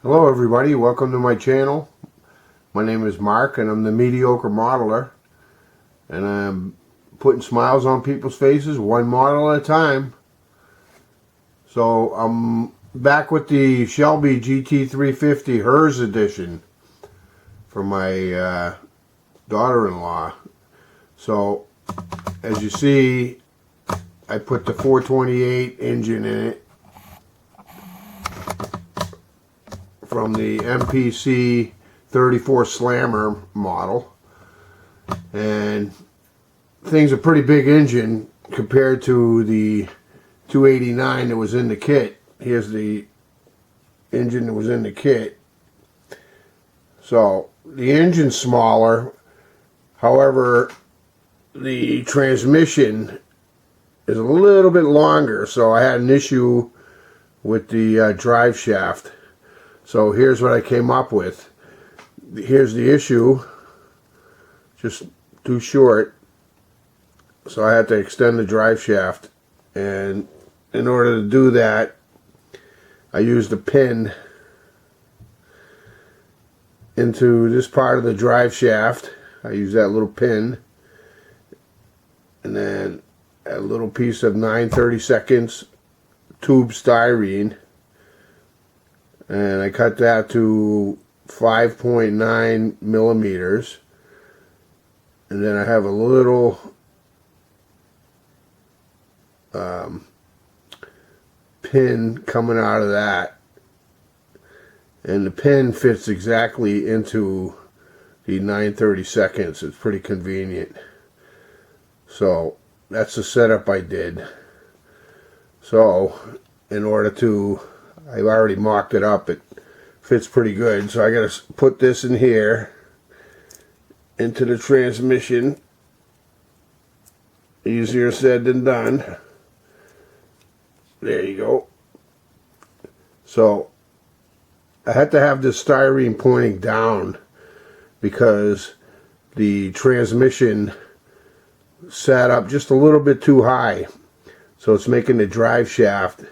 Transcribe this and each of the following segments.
Hello everybody, welcome to my channel. My name is Mark and I'm the Mediocre Modeler, and I'm putting smiles on people's faces one model at a time. So I'm back with the Shelby GT350 Hers edition for my daughter-in-law. So as you see, I put the 428 engine in it from the MPC 34 Slammer model, and thing's a pretty big engine compared to the 289 that was in the kit. Here's the engine that was in the kit. So the engine's smaller, however the transmission is a little bit longer, so I had an issue with the drive shaft. So here's what I came up with. Here's the issue, just too short, so I had to extend the drive shaft, and in order to do that I used a pin into this part of the drive shaft. I used that little pin, and then a little piece of 9/32 tube styrene, and I cut that to 5.9 millimeters, and then I have a little pin coming out of that, and the pin fits exactly into the 9/32. It's pretty convenient. So that's the setup I did. So in order to, I've already mocked it up, it fits pretty good, so I gotta put this in here into the transmission. Easier said than done. There you go. So I had to have this styrene pointing down because the transmission sat up just a little bit too high, so it's making the drive shaft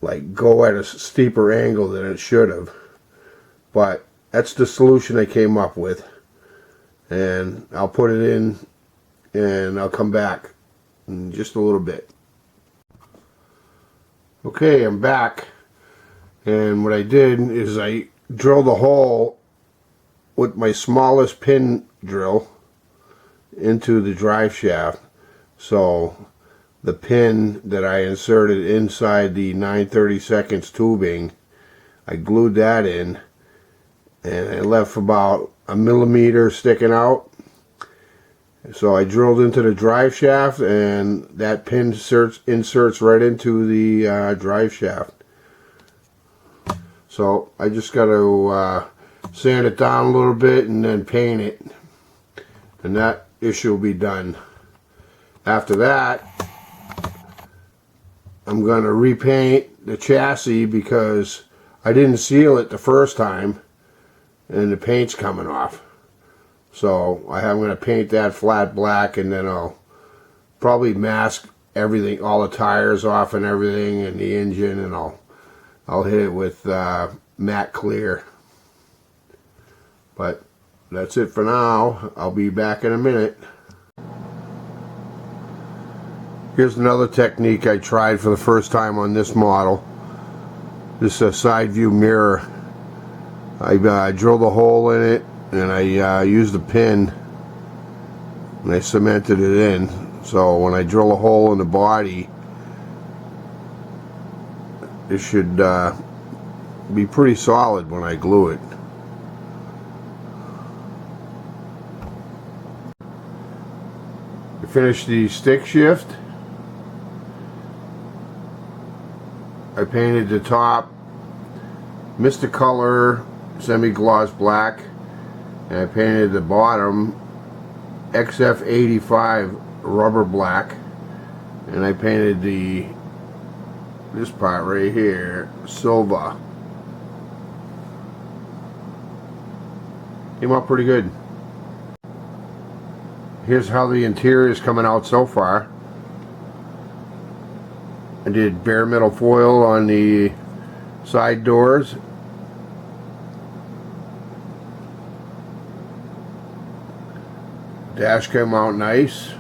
like go at a steeper angle than it should have. But that's the solution I came up with, and I'll put it in and I'll come back in just a little bit. Okay, I'm back, and what I did is I drilled a hole with my smallest pin drill into the drive shaft. So the pin that I inserted inside the 9/32 tubing, I glued that in, and I left about a millimeter sticking out. So I drilled into the drive shaft, and that pin inserts right into the drive shaft. So I just got to sand it down a little bit and then paint it, and that issue will be done. After that, I'm going to repaint the chassis because I didn't seal it the first time and the paint's coming off. So I'm going to paint that flat black, and then I'll probably mask everything, all the tires off and everything, and the engine, and I'll hit it with matte clear. But that's it for now. I'll be back in a minute. Here's another technique I tried for the first time on this model. This is a side view mirror. I drilled a hole in it, and I used a pin, and I cemented it in. So when I drill a hole in the body, it should be pretty solid when I glue it. I finished the stick shift. I painted the top Mr. Color semi-gloss black, and I painted the bottom XF85 rubber black, and I painted this part right here silver. Came out pretty good. Here's how the interior is coming out so far. I did bare metal foil on the side doors. Dash came out nice.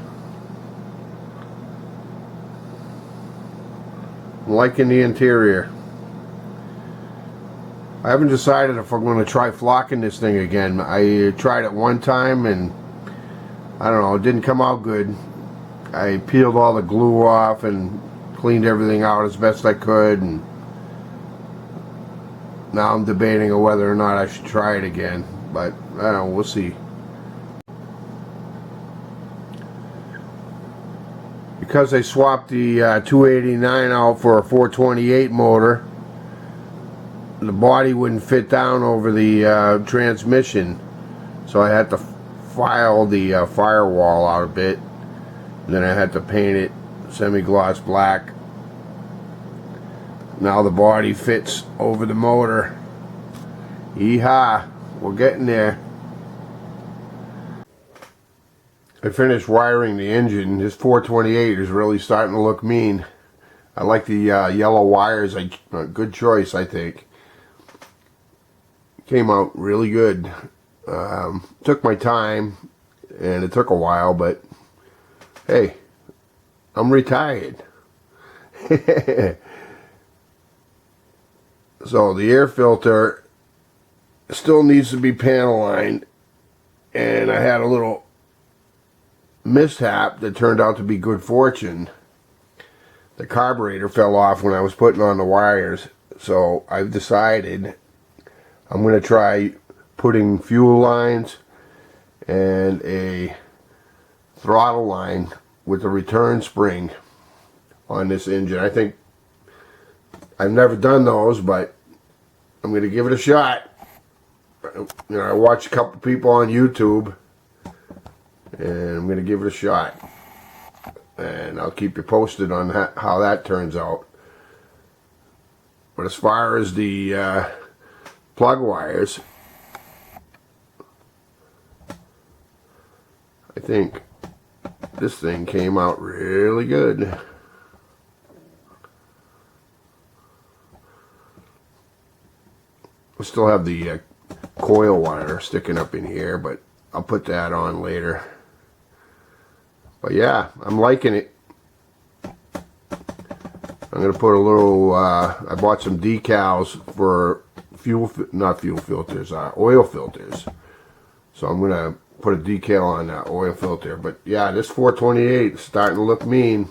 I'm liking the interior. I haven't decided if I'm going to try flocking this thing again. I tried it one time and I don't know, it didn't come out good. I peeled all the glue off and cleaned everything out as best I could, and now I'm debating on whether or not I should try it again, but I don't know, we'll see. Because I swapped the 289 out for a 428 motor, the body wouldn't fit down over the transmission, so I had to file the firewall out a bit, and then I had to paint it semi-gloss black. Now the body fits over the motor. Yeehaw, we're getting there. I finished wiring the engine. This 428 is really starting to look mean. I like the yellow wires. Good choice, I think. Came out really good. Took my time, and it took a while, but hey, I'm retired. So the air filter still needs to be panel lined, and I had a little mishap that turned out to be good fortune. The carburetor fell off when I was putting on the wires, so I've decided I'm going to try putting fuel lines and a throttle line with a return spring on this engine. I think I've never done those, but I'm going to give it a shot. You know, I watched a couple people on YouTube, and I'm going to give it a shot, and I'll keep you posted on how that turns out. But as far as the plug wires, I think this thing came out really good. I still have the coil wire sticking up in here, but I'll put that on later. But yeah, I'm liking it. I'm going to put a little, I bought some decals for oil filters. So I'm going to put a decal on that oil filter. But yeah, this 428 is starting to look mean.